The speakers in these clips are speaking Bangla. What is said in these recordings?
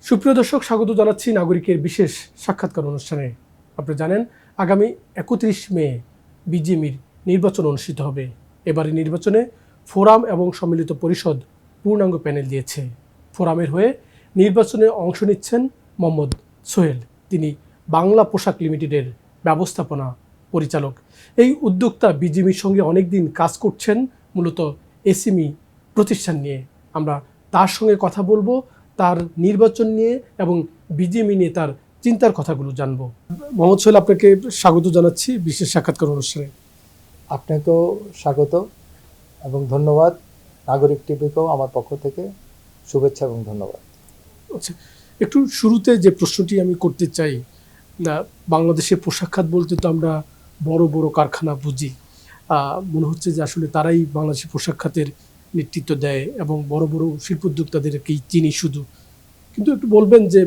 সুপ্রিয় দর্শক, স্বাগত জানাচ্ছি নাগরিকের বিশেষ সাক্ষাৎকার অনুষ্ঠানে। আপনি জানেন আগামী 31 মে বিজিএমইর নির্বাচন অনুষ্ঠিত হবে। এবারে নির্বাচনে ফোরাম এবং সম্মিলিত পরিষদ পূর্ণাঙ্গ প্যানেল দিয়েছে। ফোরামের হয়ে নির্বাচনে অংশ নিচ্ছেন মোহাম্মদ সোহেল। তিনি বাংলা পোশাক লিমিটেডের ব্যবস্থাপনা পরিচালক। এই উদ্যোক্তা বিজিএমইর সঙ্গে অনেকদিন কাজ করছেন মূলত এসএমই প্রতিষ্ঠান নিয়ে। আমরা তার সঙ্গে কথা বলবো, তার নির্বাচন নিয়ে এবং বিজিএমই নিয়ে তার চিন্তার কথাগুলো জানবো। মোহাম্মদ সোহেল, আপনাকে স্বাগত জানাচ্ছি বিশেষ সাক্ষাৎকার অনুষ্ঠানে। আপনাকেও স্বাগত এবং ধন্যবাদ। নাগরিক টিভিকেও আমার পক্ষ থেকে শুভেচ্ছা এবং ধন্যবাদ। আচ্ছা, একটু শুরুতে যে প্রশ্নটি আমি করতে চাই, বাংলাদেশের পোশাক খাত বলতে তো আমরা বড় বড় কারখানা বুঝি। মনে হচ্ছে যে আসলে তারাই বাংলাদেশের পোশাক খাতের নেতৃত্ব দেয় এবং বড় বড় শিল্পোদ্যোক্তাদেরকেই চিনি শুধু। কিন্তু একটু বলবেন যে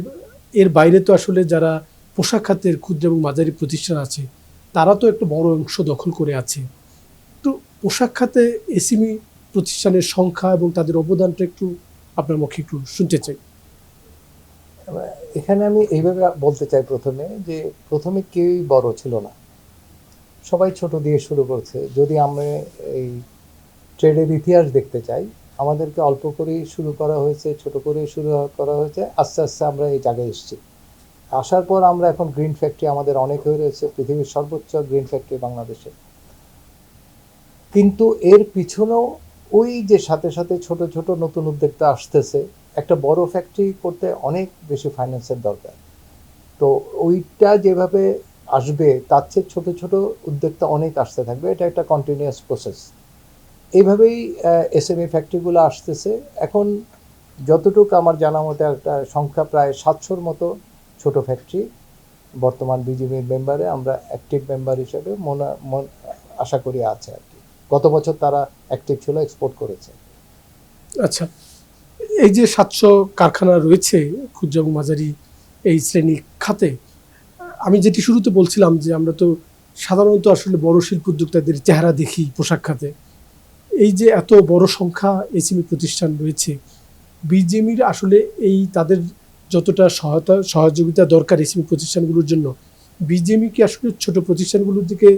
এর বাইরে তো আসলে যারা পোশাক খাতের ক্ষুদ্র এবং মাঝারি প্রতিষ্ঠান আছে, তারা তো একটা বড় অংশ দখল করে আছে। তো পোশাক খাতে এসএমই প্রতিষ্ঠানের সংখ্যা এবং তাদের অবদানটা একটু আপনার মুখে একটু শুনতে চাই। এখানে আমি এইভাবে বলতে চাই প্রথমে কেউই বড় ছিল না, সবাই ছোট দিয়ে শুরু করছে। যদি আমরা এই ট্রেডের ইতিহাস দেখতে চাই, আমাদেরকে অল্প করেই শুরু করা হয়েছে, ছোট করেই শুরু করা হয়েছে, আস্তে আস্তে আমরা এই জায়গায় এসেছি। আসার পর আমরা এখন গ্রিন ফ্যাক্টরি আমাদের অনেক হয়ে রয়েছে, পৃথিবীর সর্বোচ্চ গ্রিন ফ্যাক্টরি বাংলাদেশে। কিন্তু এর পিছনেও ওই যে সাথে সাথে ছোট ছোট নতুন উদ্যোক্তা আসতেছে। একটা বড় ফ্যাক্টরি করতে অনেক বেশি ফাইন্যান্সের দরকার। তো ওইটা যেভাবে আসবে তার চেয়ে ছোট ছোট উদ্যোক্তা অনেক আসতে থাকবে। এটা একটা কন্টিনিউয়াস প্রসেস। এইভাবেই এসএমই ফ্যাক্টরিগুলো আসতেছে। এখন যতটুকু আমার জানা মতে একটা সংখ্যা প্রায় 700-র মতো ছোট ফ্যাক্টরি বর্তমান বিজিএমইর মেম্বারে, আমরা অ্যাক্টিভ মেম্বার হিসেবে আশা করি আছে আর কি। গত বছর তারা অ্যাক্টিভ ছিল, এক্সপোর্ট করেছে। আচ্ছা, এই যে 700 কারখানা রয়েছে ক্ষুদ্র এবং মাঝারি এই শ্রেণী খাতে, আমি যেটি শুরুতে বলছিলাম যে আমরা তো সাধারণত আসলে বড় শিল্প উদ্যোক্তাদের চেহারা দেখি পোশাক খাতে। এই যে এত বড় সংখ্যা এসএমই প্রতিষ্ঠান রয়েছে, বিজিএমইর আসলে এই তাদের যতটা সহযোগিতা দরকার এসএমই প্রতিষ্ঠানগুলোর জন্য, বিজিএমই কি আসলে ছোট প্রতিষ্ঠানগুলোর দিকে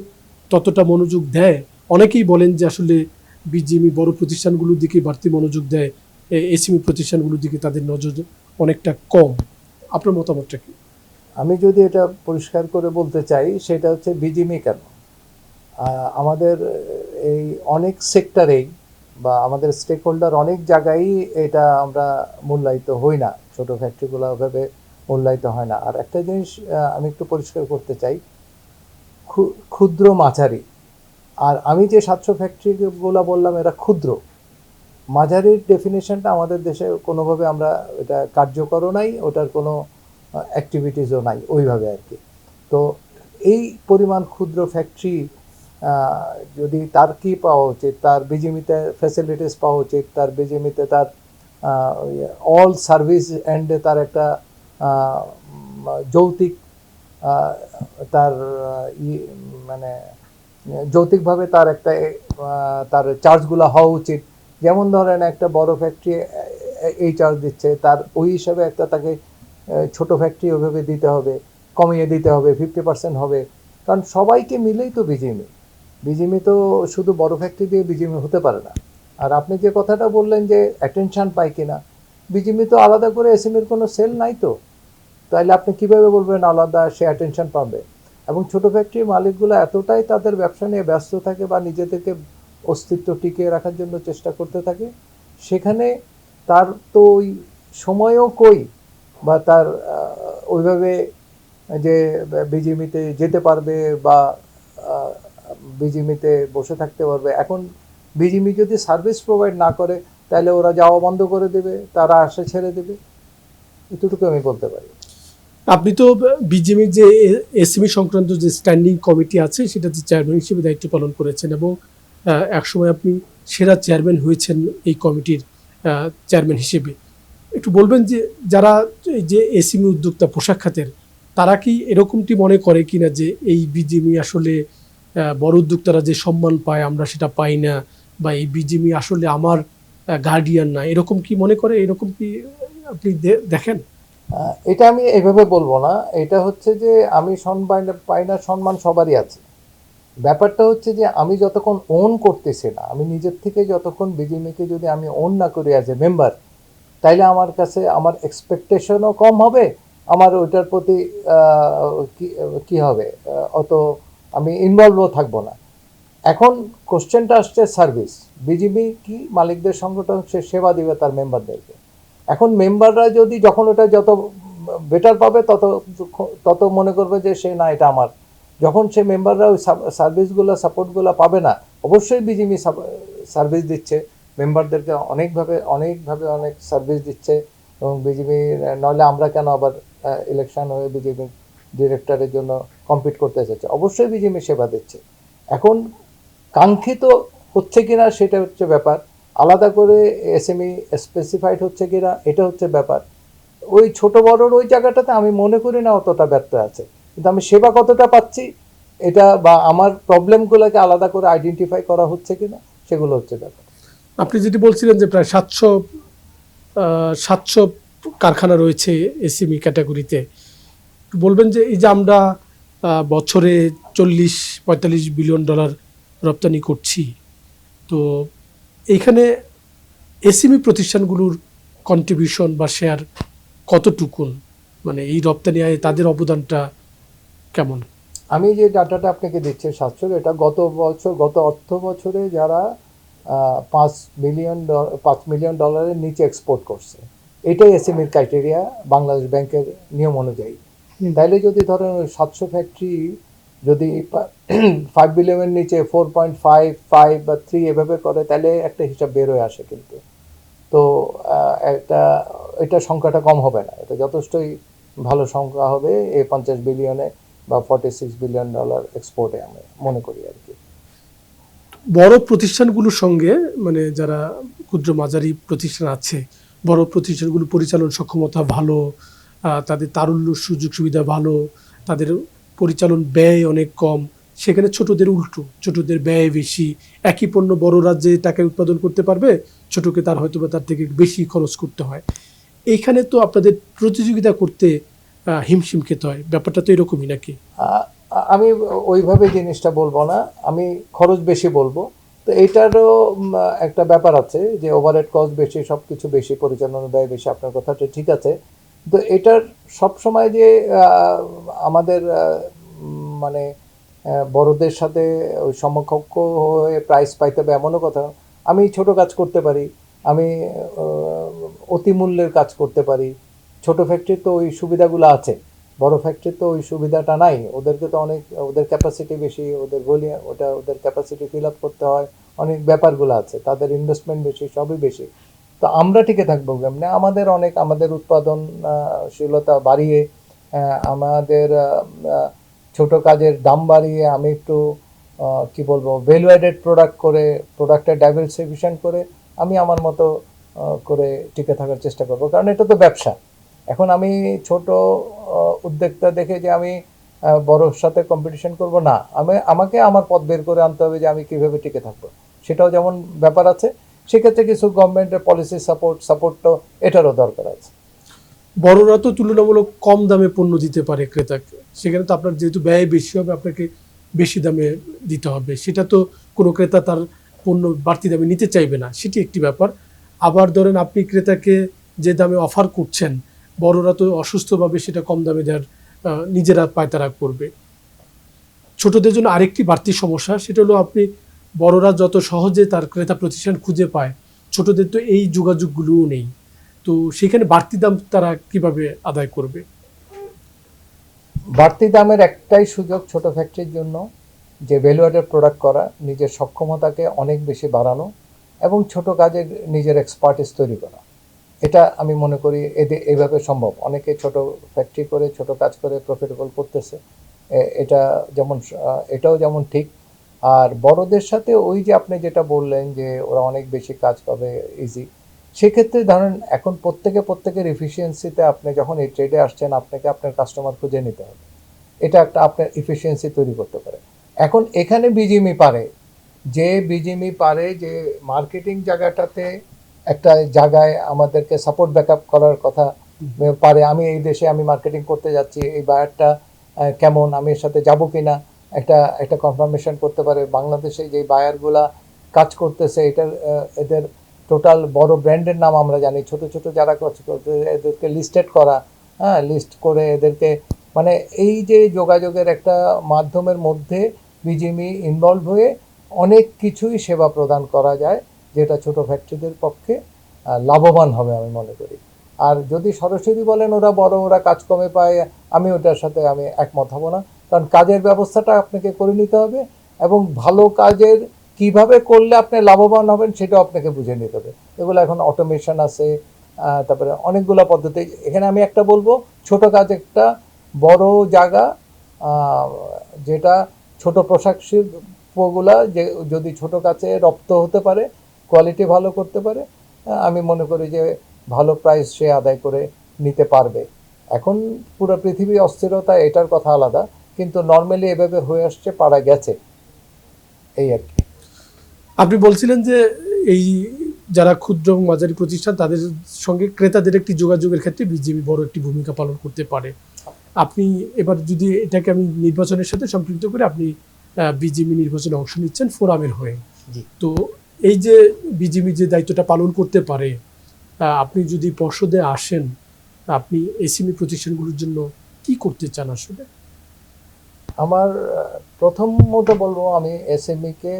ততটা মনোযোগ দেয়? অনেকেই বলেন যে আসলে বিজিএমই বড় প্রতিষ্ঠানগুলোর দিকে বাড়তি মনোযোগ দেয়, এসএমই প্রতিষ্ঠানগুলোর দিকে তাদের নজর অনেকটা কম। আপনার মতামতটা কি? আমি যদি এটা পরিষ্কার করে বলতে চাই, সেটা হচ্ছে বিজিএমই কেন, আমাদের এই অনেক সেক্টরেই বা আমাদের স্টেক হোল্ডার অনেক জায়গায় এটা আমরা মূল্যায়িত হই না, ছোটো ফ্যাক্টরিগুলো ওভাবে মূল্যায়িত হয় না। আর একটা জিনিস আমি একটু পরিষ্কার করতে চাই, ক্ষুদ্র মাঝারি, আর আমি যে 700 ফ্যাক্টরিগুলো বললাম এরা ক্ষুদ্র। মাঝারির ডেফিনেশনটা আমাদের দেশে কোনোভাবে আমরা এটা কার্যকরও নাই, ওটার কোনো অ্যাক্টিভিটিসও নাই ওইভাবে আর কি। তো এই পরিমাণ ক্ষুদ্র ফ্যাক্টরি যদি তার কি পাওয়া উচিত, তার বিজিএমইতে ফ্যাসিলিটিস পাওয়া উচিত, তার বিজিএমইতে তার অল সার্ভিস এন্ডে তার একটা যৌক্তিক তার মানে যৌক্তিকভাবে তার একটা তার চার্জগুলো হওয়া উচিত। যেমন ধরেন একটা বড় ফ্যাক্টরি এই চার্জ দিচ্ছে, তার ওই হিসাবে একটা তাকে ছোট ফ্যাক্টরি ওইভাবে দিতে হবে, কমিয়ে দিতে হবে, 50% হবে। কারণ সবাইকে মিলেই তো বিজিএমই তো শুধু বড় ফ্যাক্টরি দিয়ে বিজিএমই হতে পারে না। আর আপনি যে কথাটা বললেন যে অ্যাটেনশন পায় কিনা, বিজিএমই তো আলাদা করে এসএমইর কোনো সেল নাই, তো তাহলে আপনি কিভাবে বলবেন আলাদা সে অ্যাটেনশন পাবে? এবং ছোট ফ্যাক্টরির মালিকগুলো এতটাই তাদের ব্যবসা নিয়ে ব্যস্ত থাকে বা নিজেদেরকে অস্তিত্ব টিকিয়ে রাখার জন্য চেষ্টা করতে থাকে, সেখানে তার তো ওই সময়ও কই বা তার ওইভাবে যে বিজিএমইতে যেতে পারবে বা বিজিএমইতে বসে থাকতে পারবে। এখন বিজিএমই যদি সার্ভিস প্রোভাইড না করে, তাহলে ওরা যাওয়া বন্ধ করে দেবে, তারা আসে ছেড়ে দেবে। এতটুকু আমি বলতে পারি। আপনি তো বিজিএমইর যে এসএমই সংক্রান্ত যে স্ট্যান্ডিং কমিটি আছে সেটাতে চেয়ারম্যান হিসেবে দায়িত্ব পালন করেছেন এবং একসময় আপনি সেরা চেয়ারম্যান হয়েছেন এই কমিটির চেয়ারম্যান হিসেবে। একটু বলবেন যে যারা এই যে এসএমই উদ্যোক্তা পোশাক খাতের, তারা কি এরকমটি মনে করে কিনা যে এই বিজিএমই আসলে বড় উদ্যোক্তারা যে সম্মান পায় আমরা সেটা পাই না, বা এই বিজিএমই আসলে আমার গার্ডিয়ান না, এরকম কি মনে করে? এরকম কি আপনি দেখেন? এটা আমি এভাবে বলবো না, এটা হচ্ছে যে আমি সম্মান পাই না, সম্মান সবারই আছে। ব্যাপারটা হচ্ছে যে আমি যতক্ষণ ওন করতেছি না, আমি নিজের থেকে যতক্ষণ বিজিএমকে যদি আমি ওন না করি অ্যাজ এ মেম্বার, তাইলে আমার কাছে আমার এক্সপেকটেশনও কম হবে, আমার ওইটার প্রতি কি হবে, অত আমি ইনভলভও থাকবো না। এখন কোশ্চেনটা আসছে সার্ভিস। বিজিবি কি মালিকদের সংগঠন, সে সেবা দিবে তার মেম্বারদেরকে। এখন মেম্বাররা যদি যখন ওটা যত বেটার পাবে তত তত মনে করবে যে সে না, এটা আমার। যখন সে মেম্বাররা ওই সার্ভিসগুলো সাপোর্টগুলো পাবে না, অবশ্যই বিজিবি সার্ভিস দিচ্ছে মেম্বারদেরকে, অনেকভাবে অনেক সার্ভিস দিচ্ছে। এবং বিজিবি নইলে আমরা কেন আবার ইলেকশন হয়ে বিজেপি ডিরেক্টরের জন্য কম্পিট করতে এসেছে, অবশ্যই বিজিবি সেবা দিচ্ছে। এখন কাঙ্ক্ষিত হচ্ছে কিনা সেটা হচ্ছে ব্যাপার, আলাদা করে এসএমই স্পেসিফাইড হচ্ছে কিনা এটা হচ্ছে ব্যাপার। ওই ছোট বড়র ওই জায়গাটাতে আমি মনে করি না অতটা ব্যর্থ আছে, কিন্তু আমি সেবা কতটা পাচ্ছি এটা, বা আমার প্রবলেমগুলোকে আলাদা করে আইডেন্টিফাই করা হচ্ছে কিনা, সেগুলো হচ্ছে ব্যাপার। আপনি যেটি বলছিলেন যে প্রায় 700 কারখানা রয়েছে এসএমই ক্যাটাগরিতে, বলবেন যে এই যে আমরা বছরে 40-45 বিলিয়ন ডলার রপ্তানি করছি, তো এইখানে এসএমই প্রতিষ্ঠানগুলোর কন্ট্রিবিউশন বা শেয়ার কতটুকুন, মানে এই রপ্তানি আয়ে তাদের অবদানটা কেমন? আমি যে ডাটাটা আপনাকে দিচ্ছি 700, এটা গত অর্থ বছরে যারা 5 মিলিয়ন ডলারের নিচে এক্সপোর্ট করছে, এটাই এসএমইর ক্রাইটেরিয়া বাংলাদেশ ব্যাংকের নিয়ম অনুযায়ী। তাইলে যদি ধরেন 700 ফ্যাক্টরি যদি 5 বিলিয়নের নিচে 4.55 বা 3 এভাবে করে, তাহলে একটা হিসাব বের হয়ে আসে কিন্তু। তো এটা সংখ্যাটা কম হবে না, এটা যথেষ্টই ভালো সংখ্যা হবে এই 50 বিলিয়নে বা 46 বিলিয়ন ডলার এক্সপোর্টে, আমি মনে করি আর কি। বড় প্রতিষ্ঠানগুলোর সঙ্গে, মানে যারা ক্ষুদ্র মাঝারি প্রতিষ্ঠান আছে, বড় প্রতিষ্ঠানগুলো পরিচালন সক্ষমতা ভালো, তাদের তারল্য সুযোগ সুবিধা ভালো, তাদের পরিচালন ব্যয় অনেক কম, সেখানে ছোটদের উল্টো, ছোটদের ব্যয় বেশি। একই পণ্য বড়রা যে টাকায় উৎপাদন করতে পারবে, ছোটকে তার হয়তো বা তার থেকে বেশি খরচ করতে হয়। এইখানে তো আপনাদের প্রতিযোগিতা করতে হিমশিম খেতে হয়, ব্যাপারটা তো এরকমই নাকি? আমি ওইভাবে জিনিসটা বলবো না, আমি খরচ বেশি বলবো। তো এইটারও একটা ব্যাপার আছে যে ওভারহেড কস্ট বেশি, সব কিছু বেশি, পরিচালনা ব্যয় বেশি, আপনার কথাটা ঠিক আছে। তো এটার সব সময় যে আমাদের মানে বড়দের সাথে ওই সমকক্ষ হয়ে প্রাইস পাইতে হবে এমনও কথা। আমি ছোট কাজ করতে পারি, আমি অতিমূল্যের কাজ করতে পারি। ছোট ফ্যাক্টরির তো ওই সুবিধাগুলো আছে, বড় ফ্যাক্টরির তো ওই সুবিধাটা নাই। ওদেরকে তো অনেক, ওদের ক্যাপাসিটি বেশি, ওদের ভলিউম, ওদের ক্যাপাসিটি ফিল আপ করতে হয়, অনেক ব্যাপারগুলো আছে, তাদের ইনভেস্টমেন্ট বেশি, সবই বেশি। তো আমরা টিকে থাকবো কেমনে? আমাদের উৎপাদনশীলতা বাড়িয়ে, আমাদের ছোট কাজের দাম বাড়িয়ে, আমি একটু কি বলবো, ভ্যালু অ্যাডেড প্রোডাক্ট করে, প্রোডাক্টের ডাইভার্সিফিকেশন করে আমি আমার মতো করে টিকে থাকার চেষ্টা করব, কারণ এটা তো ব্যবসা। এখন আমি ছোট উদ্যোক্তা দেখে যে আমি বড়োর সাথে কম্পিটিশন করব না, আমাকে আমার পথ বের করে আনতে হবে যে আমি কিভাবে টিকে থাকবো, সেটাও যেমন ব্যাপার আছে। সেক্ষেত্রে কিছু গভর্নমেন্টের পলিসি সাপোর্ট তো এটারও দরকার আছে। বড়রা তো তুলনামূলক কম দামে পণ্য দিতে পারে ক্রেতাকে, সেখানে তো আপনার যেহেতু ব্যয় বেশি হবে, আপনাকে বেশি দামে দিতে হবে, সেটা তো কোনো ক্রেতা তার পণ্য বাড়তি দামে নিতে চাইবে না, সেটি একটি ব্যাপার। আবার ধরেন আপনি ক্রেতাকে যে দামে অফার করছেন, বড়রা তো অসুস্থভাবে সেটা কম দামে দেওয়ার নিজেরা পায়তারা করবে। ছোটদের জন্য আরেকটি বাড়তি সমস্যা, সেটা হলো আপনি বড়রা যত সহজে তার ক্রেতা প্রতিষ্ঠান খুঁজে পায়, ছোটদের তো এই যোগাযোগগুলোও নেই। তো সেখানে বাড়তি দাম তারা কিভাবে আদায় করবে? বাড়তি দামের একটাই সুযোগ ছোট ফ্যাক্টরির জন্য, যে ভ্যালু অ্যাডেড প্রোডাক্ট করা, নিজের সক্ষমতাকে অনেক বেশি বাড়ানো এবং ছোট কাজের নিজের এক্সপার্টিস তৈরি করা। এটা আমি মনে করি এইভাবে সম্ভব। অনেকে ছোট ফ্যাক্টরি করে, ছোট কাজ করে প্রফিটেবল করতেছে, এটাও যেমন ঠিক। আর বড়দের সাথে ওই যে আপনি যেটা বললেন যে ওরা অনেক বেশি কাজ পাবে, ইজি, সেক্ষেত্রে ধরেন এখন প্রত্যেকের এফিসিয়েন্সিতে, আপনি যখন এই ট্রেডে আসছেন, আপনাকে আপনার কাস্টমার খুঁজে নিতে হবে, এটা একটা আপনার এফিসিয়েন্সি তৈরি করতে পারে। এখন এখানে বিজিএমই পারে যে মার্কেটিং জায়গাটাতে একটা জায়গায় আমাদেরকে সাপোর্ট ব্যাকআপ করার কথা পারে, আমি এই দেশে আমি মার্কেটিং করতে যাচ্ছি, এই বায়ারটা কেমন, আমি এর সাথে যাব কিনা, একটা একটা কনফার্মেশন করতে পারে। বাংলাদেশে যে বায়ারগুলা কাজ করতেছে এটার এদের টোটাল বড় ব্র্যান্ডের নাম আমরা জানি, ছোট ছোট যারা কাজ করতে এদেরকে লিস্টেড করা, হ্যাঁ, লিস্ট করে এদেরকে, মানে এই যে যোগাযোগের একটা মাধ্যমের মধ্যে বিজিএমই ইনভলভ হয়ে অনেক কিছুই সেবা প্রদান করা যায়, যেটা ছোট ফ্যাক্টরিদের পক্ষে লাভবান হবে আমি মনে করি। আর যদি সরাসরি বলেন ওরা বড়, ওরা কাজ কমে পায়, আমি ওটার সাথে আমি একমত হব না, কারণ কাজের ব্যবস্থাটা আপনাকে করে নিতে হবে এবং ভালো কাজের কিভাবে করলে আপনি লাভবান হবেন সেটাও আপনাকে বুঝে নিতে হবে। এগুলো এখন অটোমেশন আছে, তারপরে অনেকগুলো পদ্ধতি। এখানে আমি একটা বলবো, ছোট কাজ একটা বড় জায়গা, যেটা ছোট পোশাক শিল্পগুলা যে যদি ছোট কাজে রপ্ত হতে পারে, কোয়ালিটি ভালো করতে পারে, আমি মনে করি যে ভালো প্রাইস সে আদায় করে নিতে পারবে। এখন পুরো পৃথিবী অস্থিরতা, এটার কথা আলাদা, কিন্তু নর্মালি এভাবে হয়ে আসছে, পারা গেছে, এই আর কি। আপনি বলছিলেন যে এই যারা ক্ষুদ্র এবং মাঝারি প্রতিষ্ঠান তাদের সঙ্গে ক্রেতাদের একটি যোগাযোগের ক্ষেত্রে বিজিএমই বড় একটি ভূমিকা পালন করতে পারে। আপনি এবার যদি এটাকে আমি নির্বাচনের সাথে সম্পৃক্ত করে, আপনি বিজিএমই নির্বাচনে অংশ নিচ্ছেন ফোরামের হয়ে, জি। তো এই যে বিজিএমই যে দায়িত্বটা পালন করতে পারে, আপনি যদি পর্ষদে আসেন, আপনি এসএমই প্রতিষ্ঠানগুলোর জন্য কি করতে চান আসলে? আমার প্রথমত বলবো, আমি এসএমইকে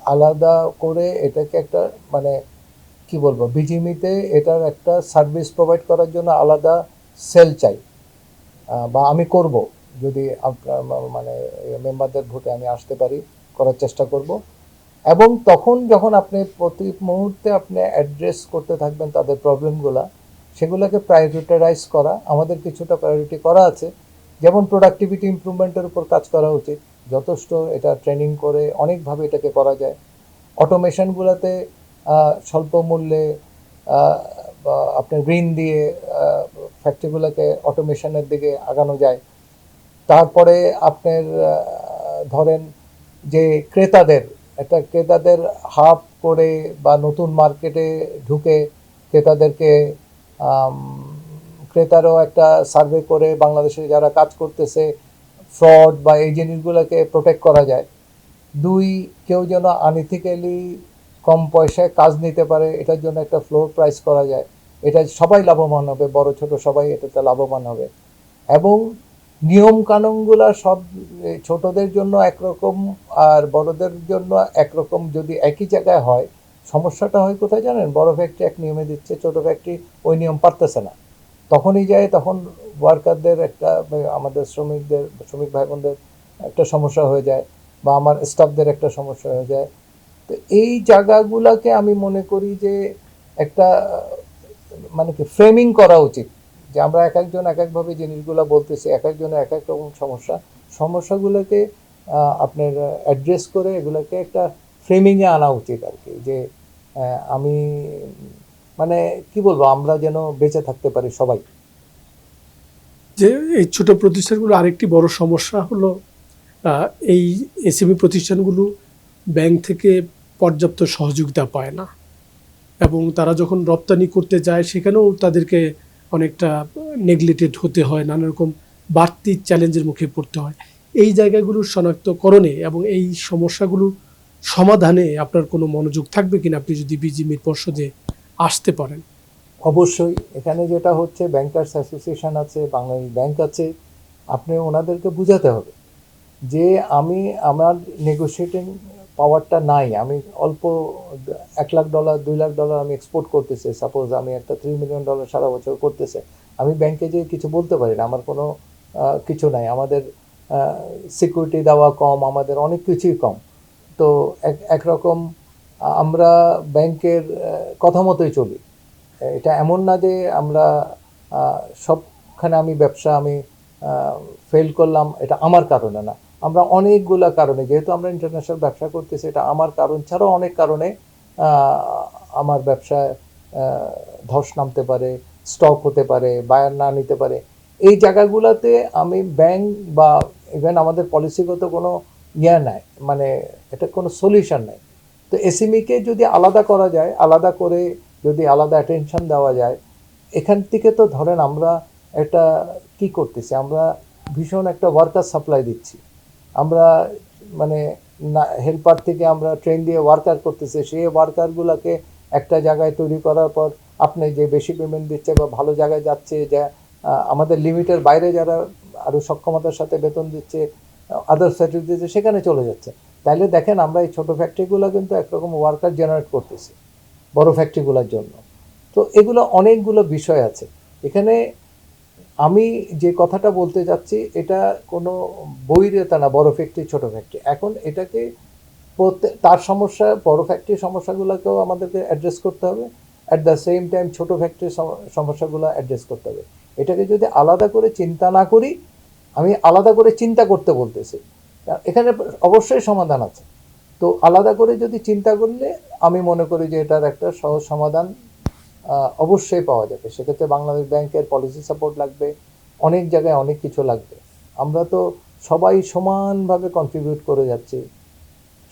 আলাদা করে এটাকে একটা, মানে কি বলবো, বিজিএমইতে এটার একটা সার্ভিস প্রোভাইড করার জন্য আলাদা সেল চাই, বা আমি করব, যদি আপনার মানে মেম্বারদের ভোটে আমি আসতে পারি, করার চেষ্টা করব। এবং তখন যখন আপনি প্রতি মুহূর্তে আপনি অ্যাড্রেস করতে থাকবেন তাদের প্রবলেমগুলো, সেগুলোকে প্রায়োরিটাইজ করা, আমাদের কিছুটা প্রায়োরিটি করা আছে। যেমন প্রোডাক্টিভিটি ইমপ্রুভমেন্টের উপর কাজ করা উচিত যথেষ্ট, এটা ট্রেনিং করে অনেকভাবে এটাকে করা যায়। অটোমেশনগুলোতে স্বল্প মূল্যে বা আপনার ঋণ দিয়ে ফ্যাক্টরিগুলোকে অটোমেশনের দিকে আগানো যায়। তারপরে আপনার ধরেন যে ক্রেতাদের, একটা ক্রেতাদের হাব করে বা নতুন মার্কেটে ঢুকে ক্রেতাদেরকে, ক্রেতারও একটা সার্ভে করে বাংলাদেশে যারা কাজ করতেছে ফ্রড বা এই জিনিসগুলোকে প্রোটেক্ট করা যায়। দুই, কেউ যেন আনইথিক্যালি কম পয়সায় কাজ নিতে পারে, এটার জন্য একটা ফ্লোর প্রাইস করা যায়, এটা সবাই লাভবান হবে, বড় ছোট সবাই এটাতে লাভবান হবে। এবং নিয়ম কানুনগুলো সব ছোটদের জন্য একরকম আর বড়দের জন্য একরকম যদি একই জায়গায় হয়, সমস্যাটা হয় কোথায় জানেন? বড় ফ্যাক্টরি এক নিয়মে দিচ্ছে, ছোট ফ্যাক্টরি ওই নিয়ম পারতেছে না, তখনই যায়, তখন ওয়ার্কারদের একটা, আমাদের শ্রমিক ভাই বোনদের একটা সমস্যা হয়ে যায়, বা আমার স্টাফদের একটা সমস্যা হয়ে যায়। তো এই জায়গাগুলোকে আমি মনে করি যে একটা, মানে কি, ফ্রেমিং করা উচিত, যে আমরা এক একজন এক একভাবে জিনিসগুলো বলতেছি, এক একজনের এক এক রকম সমস্যাগুলোকে আপনার অ্যাড্রেস করে এগুলোকে একটা ফ্রেমিংয়ে আনা উচিত আর কি, যে আমি, মানে কি বলবো, আমরা যেন বেঁচে থাকতে পারি সবাই। যে এই ছোট প্রতিষ্ঠানগুলো আরেকটি বড় সমস্যা হলো, এই এসএমই প্রতিষ্ঠানগুলো ব্যাংক থেকে পর্যাপ্ত সহযোগিতা পায় না, এবং তারা যখন রপ্তানি করতে যায় সেখানেও তাদেরকে অনেকটা নেগলেক্টেড হতে হয়, নানা রকম বাড়তি চ্যালেঞ্জের মুখে পড়তে হয়। এই জায়গাগুলোর শনাক্তকরণে এবং এই সমস্যাগুলো সমাধানে আপনার কোনো মনোযোগ থাকবে কিনা, আপনি যদি বিজিএমইর পর্ষদে আসতে পারেন? অবশ্যই। এখানে যেটা হচ্ছে, ব্যাংকার্স অ্যাসোসিয়েশন আছে, বাংলাদেশ ব্যাংক আছে, আপনি ওনাদেরকে বুঝাতে হবে যে আমি, আমার নেগোশিয়েটিং পাওয়ারটা নাই, আমি অল্প $1,00,000 $2,00,000 আমি এক্সপোর্ট করতেছি, সাপোজ আমি একটা $3 মিলিয়ন সারা বছর করতেছে, আমি ব্যাংকে যে কিছু বলতে পারি না, আমার কোনো কিছু নাই, আমাদের সিকিউরিটি দেওয়া কম, আমাদের অনেক কিছুই কম। তো একরকম আমরা ব্যাংকের কথা মতোই চলি। এটা এমন না যে আমরা সবখানে আমি ব্যবসা আমি ফেল করলাম, এটা আমার কারণে না, আমরা অনেকগুলা কারণে, যেহেতু আমরা ইন্টারন্যাশনাল ব্যবসা করতেছি, এটা আমার কারণ ছাড়াও অনেক কারণে আমার ব্যবসায় ধস নামতে পারে, স্টক হতে পারে, বায়ার না নিতে পারে। এই জায়গাগুলোতে আমি ব্যাংক বা ইভেন আমাদের পলিসিগত কোনো নাই, মানে এটা কোনো সলিউশন নাই। তো এসএমইকে যদি আলাদা করা যায়, আলাদা করে যদি আলাদা অ্যাটেনশন দেওয়া যায়, এখান থেকে তো ধরেন আমরা একটা কি করতেছি, আমরা ভীষণ একটা ওয়ার্কার সাপ্লাই দিচ্ছি। আমরা মানে না হেল্পার থেকে আমরা ট্রেন দিয়ে ওয়ার্কার করতেছি, সেই ওয়ার্কারগুলোকে একটা জায়গায় তৈরি করার পর আপনি যে বেশি পেমেন্ট দিচ্ছে বা ভালো জায়গায় যাচ্ছে, যা আমাদের লিমিটের বাইরে যারা আরও সক্ষমতার সাথে বেতন দিচ্ছে, আদার ফ্যাক্টরি দিচ্ছে, সেখানে চলে যাচ্ছে। তাইলে দেখেন আমরা এই ছোটো ফ্যাক্টরিগুলো কিন্তু একরকম ওয়ার্কার জেনারেট করতেছি বড় ফ্যাক্টরিগুলোর জন্য। তো এগুলো অনেকগুলো বিষয় আছে এখানে। আমি যে কথাটা বলতে যাচ্ছি এটা কোনো বৈরিতা না, বড় ফ্যাক্টরি ছোট ফ্যাক্টরি। এখন এটাকে তার সমস্যা, বড় ফ্যাক্টরির সমস্যাগুলোকেও আমাদেরকে অ্যাড্রেস করতে হবে, অ্যাট দ্য সেম টাইম ছোট ফ্যাক্টরির সমস্যাগুলো অ্যাড্রেস করতে হবে। এটাকে যদি আলাদা করে চিন্তা না করি, আমি আলাদা করে চিন্তা করতে বলতেছি, এখানে অবশ্যই সমাধান আছে। তো আলাদা করে যদি চিন্তা করলে আমি মনে করি যে এটার একটা সহজ সমাধান অবশ্যই পাওয়া যাবে। সেক্ষেত্রে বাংলাদেশ ব্যাংকের পলিসি সাপোর্ট লাগবে, অনেক জায়গায় অনেক কিছু লাগবে। আমরা তো সবাই সমানভাবে কন্ট্রিবিউট করে যাচ্ছি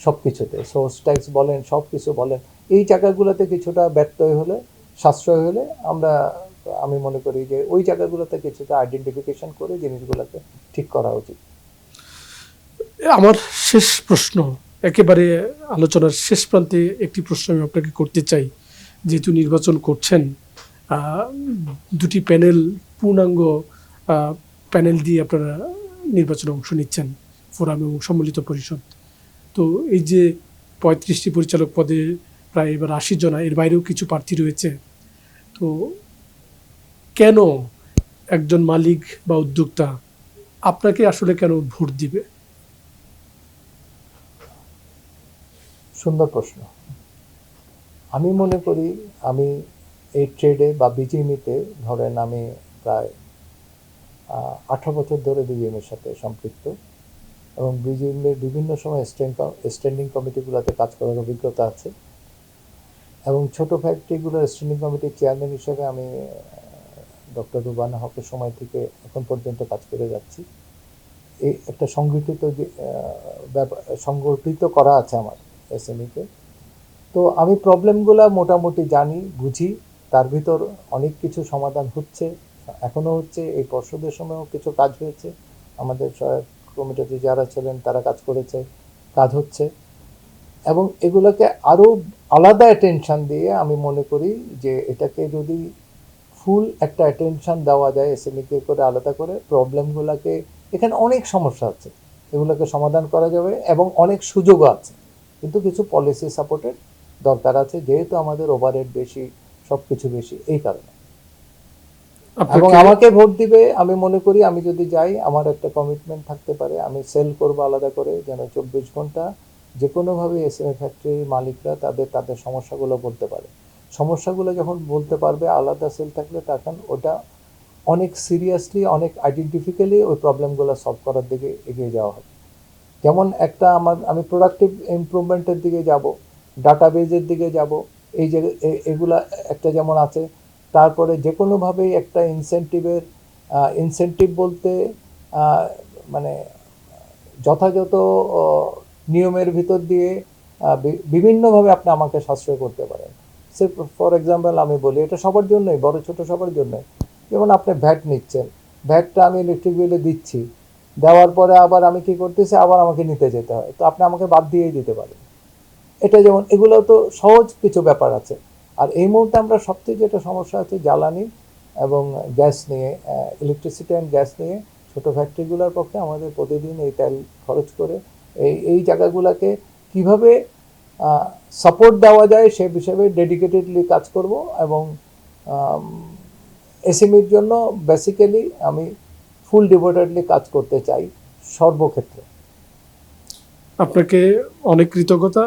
সব কিছুতে, সোর্স ট্যাক্স বলেন, সব কিছু বলেন। এই জায়গাগুলোতে কিছুটা ব্যত্যয় হলে, সাশ্রয় হলে আমি মনে করি যে ওই জায়গাগুলোতে কিছুটা আইডেন্টিফিকেশন করে জিনিসগুলোকে ঠিক করা উচিত। আমার শেষ প্রশ্ন, একেবারে আলোচনার শেষ প্রান্তে একটি প্রশ্ন আমি আপনাকে করতে চাই। যেহেতু নির্বাচন করছেন, দুটি প্যানেল, পূর্ণাঙ্গ প্যানেল দিয়ে আপনারা নির্বাচনে অংশ নিচ্ছেন, ফোরাম এবং সম্মিলিত পরিষদ। তো এই যে 35টি পরিচালক পদে প্রায় এবার 80 জনা, এর বাইরেও কিছু প্রার্থী রয়েছে। তো কেন একজন মালিক বা উদ্যোক্তা আপনাকে আসলে কেন ভোট দিবে? সুন্দর প্রশ্ন। আমি মনে করি আমি এই ট্রেডে বা বিজিএমইতে ধরেন আমি প্রায় 18 বছর ধরে বিজিএমের সাথে সম্পৃক্ত, এবং বিজিএমের বিভিন্ন সময় স্ট্যান্ডিং কমিটিগুলোতে কাজ করার অভিজ্ঞতা আছে, এবং ছোট ফ্যাক্টরিগুলোর স্ট্যান্ডিং কমিটির চেয়ারম্যান হিসেবে আমি ডক্টর রুবানা হকের সময় থেকে এখন পর্যন্ত কাজ করে যাচ্ছি। এই একটা সংগঠিত করা আছে আমার এসএমইতে। তো আমি প্রবলেমগুলো মোটামুটি জানি, বুঝি। তার ভিতর অনেক কিছু সমাধান হচ্ছে, এখনও হচ্ছে। এই পর্ষদের সময়ও কিছু কাজ হয়েছে, আমাদের সহায়ক কমিটিতে যারা ছিলেন তারা কাজ করেছে, কাজ হচ্ছে। এবং এগুলোকে আরও আলাদা অ্যাটেনশান দিয়ে আমি মনে করি যে এটাকে যদি ফুল একটা অ্যাটেনশান দেওয়া যায় এসএমইকে করে আলাদা করে, প্রবলেমগুলোকে, এখানে অনেক সমস্যা আছে, এগুলোকে সমাধান করা যাবে এবং অনেক সুযোগও আছে। কিন্তু কিছু পলিসি সাপোর্টের দরকার আছে, যেহেতু আমাদের ওভারহেড বেশি, সব কিছু বেশি, এই কারণে। এবং আমাকে ভোট দিবে, আমি মনে করি আমি যদি যাই আমার একটা কমিটমেন্ট থাকতে পারে, আমি সেল করবো আলাদা করে, যেন 24 ঘন্টা যে কোনোভাবে এসএমই ফ্যাক্টরির মালিকরা তাদের সমস্যাগুলো বলতে পারে। সমস্যাগুলো যখন বলতে পারবে, আলাদা সেল থাকলে, তখন ওটা অনেক সিরিয়াসলি, অনেক আইডেন্টিফিক্যালি ওই প্রবলেমগুলো সলভ করার দিকে এগিয়ে যাওয়া হবে। যেমন একটা আমি প্রোডাক্টিভ ইমপ্রুভমেন্টের দিকে যাব, ডাটাবেজের দিকে যাব, এই যে এগুলা একটা যেমন আছে। তারপরে যে কোনোভাবেই একটা ইনসেন্টিভ বলতে মানে যথাযথ নিয়মের ভিতর দিয়ে বিভিন্নভাবে আপনি আমাকে সাশ্রয় করতে পারেন। সে ফর এক্সাম্পল আমি বলি, এটা সবার জন্যই, বড় ছোট সবার জন্যই। যেমন আপনি ভ্যাট নিচ্ছেন, ভ্যাটটা আমি ইলেকট্রিক বিলে দিচ্ছি, দেওয়ার পরে আবার আমি কি করতেছি, আবার আমাকে নিতে যেতে হয়, তো আপনি আমাকে বাদ দিয়েই দিতে পারেন। এটা যেমন, এগুলো তো সহজ কিছু ব্যাপার আছে। আর এই মুহূর্তে আমরা সবচেয়ে যেটা সমস্যা আছে জ্বালানি এবং গ্যাস নিয়ে, ইলেকট্রিসিটি অ্যান্ড গ্যাস নিয়ে। ছোটো ফ্যাক্টরিগুলোর পক্ষে আমাদের প্রতিদিন এই তেল খরচ করে এই জায়গাগুলোকে কীভাবে সাপোর্ট দেওয়া যায় সে বিষয়ে ডেডিকেটেডলি কাজ করব। এবং এসএমইর জন্য বেসিক্যালি আমি ফুল ডিভোটেডলি কাজ করতে চাই সর্বক্ষেত্রে। আপনাকে অনেক কৃতজ্ঞতা,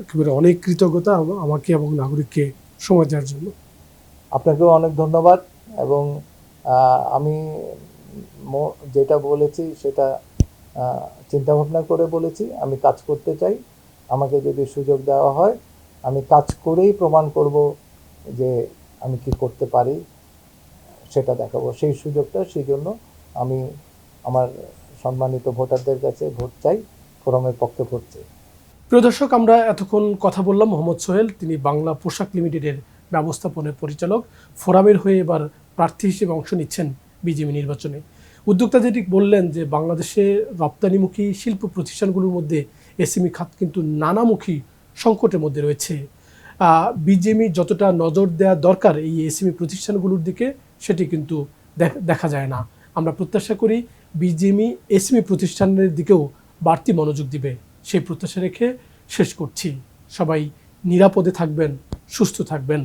একেবারে অনেক কৃতজ্ঞতা আমাকে এবং নাগরিককে সময় দেওয়ার জন্য। আপনাকেও অনেক ধন্যবাদ। এবং আমি যেটা বলেছি সেটা চিন্তাভাবনা করে বলেছি। আমি কাজ করতে চাই, আমাকে যদি সুযোগ দেওয়া হয় আমি কাজ করেই প্রমাণ করব যে আমি কি করতে পারি, সেটা দেখাবো। সেই সুযোগটা, সেই জন্য আমি আমার সম্মানিত ভোটারদের কাছে ভোট চাই, ফোরামের পক্ষে ভোট চাই। প্রিয় দর্শক, আমরা এতক্ষণ কথা বললাম মোহাম্মদ সোহেল, তিনি বাংলা পোশাক লিমিটেডের ব্যবস্থাপনার পরিচালক, ফোরামের হয়ে এবার প্রার্থী হিসেবে অংশ নিচ্ছেন বিজিএমই নির্বাচনে। উদ্যোক্তা যেটি বললেন যে বাংলাদেশে রপ্তানিমুখী শিল্প প্রতিষ্ঠানগুলোর মধ্যে এসএমই খাত কিন্তু নানামুখী সংকটের মধ্যে রয়েছে। বিজিএমই যতটা নজর দেওয়া দরকার এই এসএমই প্রতিষ্ঠানগুলোর দিকে সেটি কিন্তু দেখা যায় না। আমরা প্রত্যাশা করি বিজিএমই এসএমই প্রতিষ্ঠানের দিকেও বাড়তি মনোযোগ দিবে, সেই প্রত্যাশা রেখে শেষ করছি। সবাই নিরাপদে থাকবেন, সুস্থ থাকবেন।